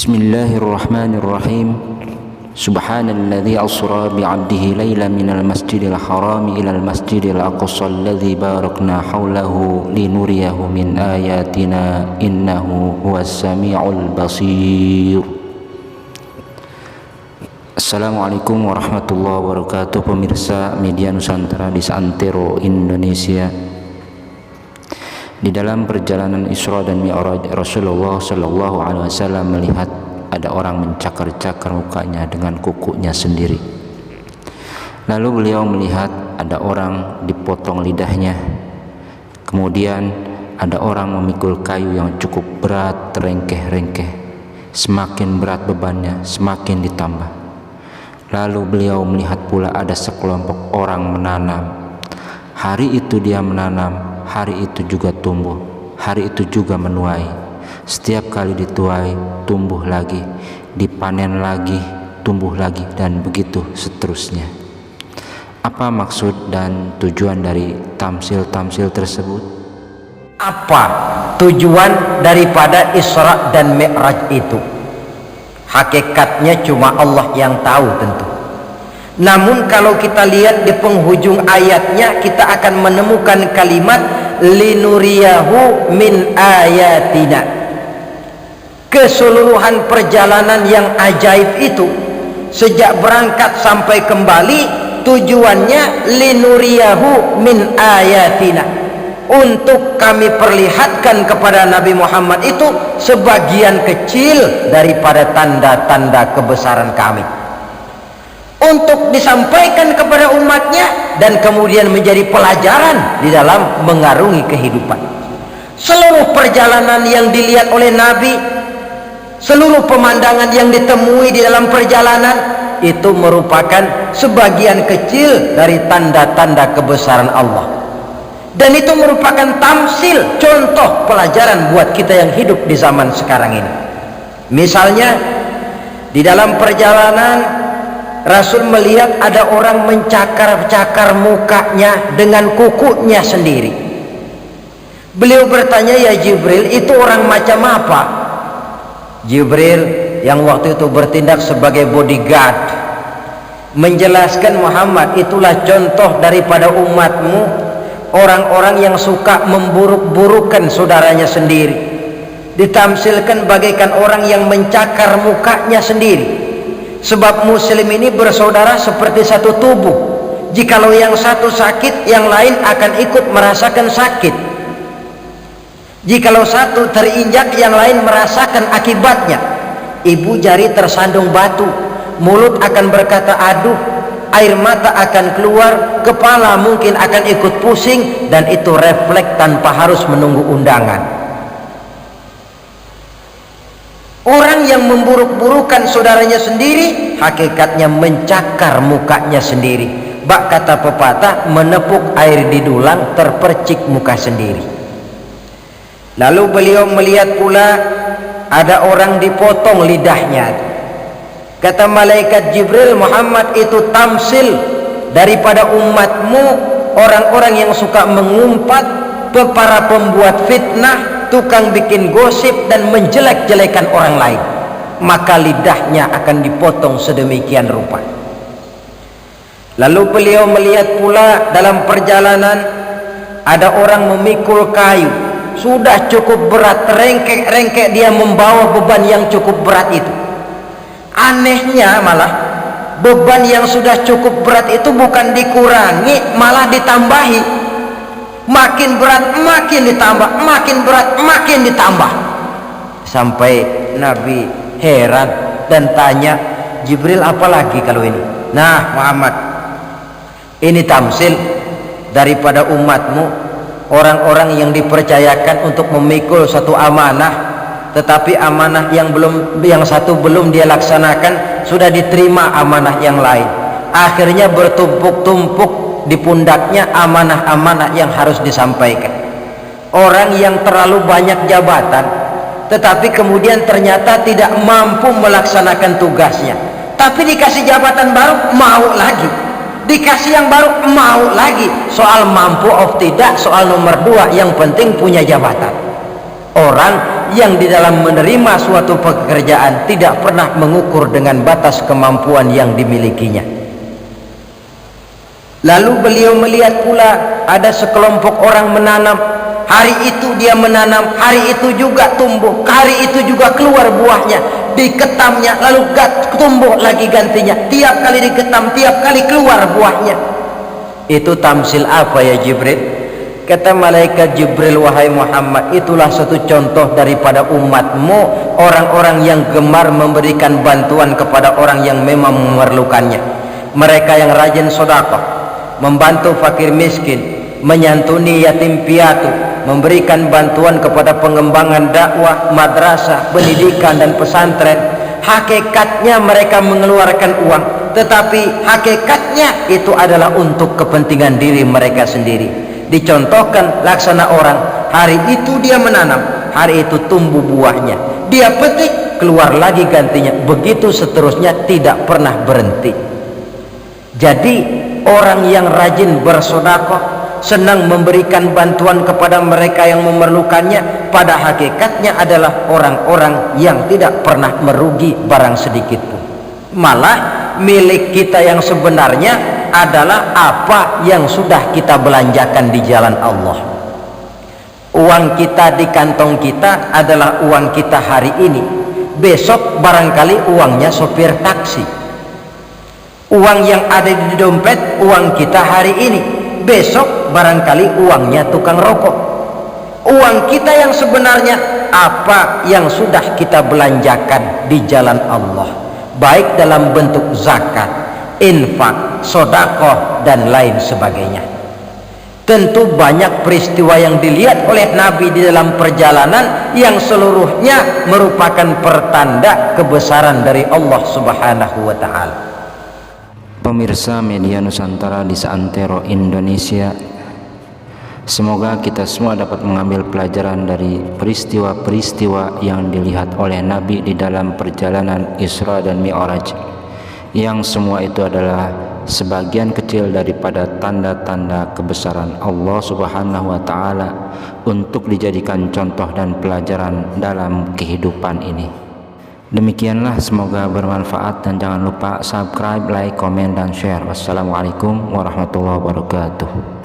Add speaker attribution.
Speaker 1: Bismillahirrahmanirrahim. Subhanalladzi asra bi'abdihi laila minal masjidil harami ilal masjidil aqsa alladzi barakna haulahu linuriyahu min ayatina innahu huwas samiul basir. Assalamualaikum warahmatullahi wabarakatuh. Pemirsa media Nusantara di seantero Indonesia, di dalam perjalanan Isra dan Mi'raj, Rasulullah Shallallahu Alaihi Wasallam melihat ada orang mencakar-cakar mukanya dengan kukunya sendiri. Lalu beliau melihat ada orang dipotong lidahnya. Kemudian ada orang memikul kayu yang cukup berat, terengkeh-rengkeh. Semakin berat bebannya, semakin ditambah. Lalu beliau melihat pula ada sekelompok orang menanam. Hari itu dia menanam, hari itu juga tumbuh, hari itu juga menuai. Setiap kali dituai, tumbuh lagi, dipanen lagi, tumbuh lagi, dan begitu seterusnya. Apa maksud dan tujuan dari tamsil-tamsil tersebut?
Speaker 2: Apa tujuan daripada Isra dan Mi'raj itu? Hakikatnya cuma Allah yang tahu tentu. Namun kalau kita lihat di penghujung ayatnya, kita akan menemukan kalimat linuriyahu min ayatina. Keseluruhan perjalanan yang ajaib itu, sejak berangkat sampai kembali, tujuannya linuriyahu min ayatina, untuk kami perlihatkan kepada Nabi Muhammad itu sebagian kecil daripada tanda-tanda kebesaran kami, untuk disampaikan kepada umatnya dan kemudian menjadi pelajaran di dalam mengarungi kehidupan. Seluruh perjalanan yang dilihat oleh Nabi, seluruh pemandangan yang ditemui di dalam perjalanan itu merupakan sebagian kecil dari tanda-tanda kebesaran Allah, dan itu merupakan tamsil, contoh pelajaran buat kita yang hidup di zaman sekarang ini. Misalnya di dalam perjalanan Rasul melihat ada orang mencakar-cakar mukanya dengan kukunya sendiri. Beliau bertanya, "Ya Jibril, itu orang macam apa?" Jibril yang waktu itu bertindak sebagai bodyguard menjelaskan, "Muhammad, itulah contoh daripada umatmu, orang-orang yang suka memburuk-burukan saudaranya sendiri. Ditamsilkan bagaikan orang yang mencakar mukanya sendiri. Sebab muslim ini bersaudara seperti satu tubuh. Jikalau yang satu sakit, yang lain akan ikut merasakan sakit. Jikalau satu terinjak, yang lain merasakan akibatnya. Ibu jari tersandung batu, mulut akan berkata aduh, air mata akan keluar, kepala mungkin akan ikut pusing, dan itu refleks tanpa harus menunggu undangan." Orang yang memburuk-burukan saudaranya sendiri, hakikatnya mencakar mukanya sendiri. Bak kata pepatah, menepuk air di dulang, terpercik muka sendiri. Lalu beliau melihat pula ada orang dipotong lidahnya. Kata malaikat Jibril, "Muhammad, itu tamsil daripada umatmu, orang-orang yang suka mengumpat, para pembuat fitnah, tukang bikin gosip dan menjelek-jelekan orang lain. Maka lidahnya akan dipotong sedemikian rupa." Lalu beliau melihat pula dalam perjalanan ada orang memikul kayu, sudah cukup berat, rengkek-rengkek dia membawa beban yang cukup berat itu. Anehnya malah beban yang sudah cukup berat itu bukan dikurangi, malah ditambahi. Makin berat makin ditambah, makin berat makin ditambah, sampai Nabi heran dan tanya, "Jibril, apa lagi kalau ini?" "Nah Muhammad, ini tamsil daripada umatmu, orang-orang yang dipercayakan untuk memikul satu amanah, tetapi amanah yang satu belum dia laksanakan, sudah diterima amanah yang lain. Akhirnya bertumpuk-tumpuk di pundaknya amanah-amanah yang harus disampaikan. Orang yang terlalu banyak jabatan, tetapi kemudian ternyata tidak mampu melaksanakan tugasnya, tapi dikasih jabatan baru mau lagi, dikasih yang baru mau lagi. Soal mampu of tidak, soal nomor dua, yang penting punya jabatan. Orang yang di dalam menerima suatu pekerjaan tidak pernah mengukur dengan batas kemampuan yang dimilikinya. Lalu beliau melihat pula ada sekelompok orang menanam. Hari itu dia menanam, hari itu juga tumbuh, hari itu juga keluar buahnya, diketamnya lalu tumbuh lagi gantinya, tiap kali diketam, tiap kali keluar buahnya. Itu tamsil apa ya Jibril? Kata malaikat Jibril, wahai Muhammad, itulah satu contoh daripada umatmu, orang-orang yang gemar memberikan bantuan kepada orang yang memang memerlukannya. Mereka yang rajin sedekah, membantu fakir miskin, menyantuni yatim piatu, memberikan bantuan kepada pengembangan dakwah, madrasah, pendidikan dan pesantren. Hakikatnya mereka mengeluarkan uang, tetapi hakikatnya itu adalah untuk kepentingan diri mereka sendiri. Dicontohkan laksana orang, hari itu dia menanam, hari itu tumbuh buahnya, dia petik, keluar lagi gantinya, begitu seterusnya, tidak pernah berhenti. Jadi orang yang rajin bersedekah, senang memberikan bantuan kepada mereka yang memerlukannya, pada hakikatnya adalah orang-orang yang tidak pernah merugi barang sedikit pun. Malah milik kita yang sebenarnya adalah apa yang sudah kita belanjakan di jalan Allah. Uang kita di kantong kita adalah uang kita hari ini, besok barangkali uangnya sopir taksi. Uang yang ada di dompet uang kita hari ini, besok barangkali uangnya tukang rokok. Uang kita yang sebenarnya apa yang sudah kita belanjakan di jalan Allah, baik dalam bentuk zakat, infak, sedekah dan lain sebagainya. Tentu banyak peristiwa yang dilihat oleh Nabi di dalam perjalanan yang seluruhnya merupakan pertanda kebesaran dari Allah Subhanahu wa taala.
Speaker 1: Pemirsa media Nusantara di seantero Indonesia, semoga kita semua dapat mengambil pelajaran dari peristiwa-peristiwa yang dilihat oleh Nabi di dalam perjalanan Isra dan Mi'raj, yang semua itu adalah sebagian kecil daripada tanda-tanda kebesaran Allah Subhanahu wa taala untuk dijadikan contoh dan pelajaran dalam kehidupan ini. Demikianlah, semoga bermanfaat dan jangan lupa subscribe, like, komen dan share. Wassalamualaikum warahmatullahi wabarakatuh.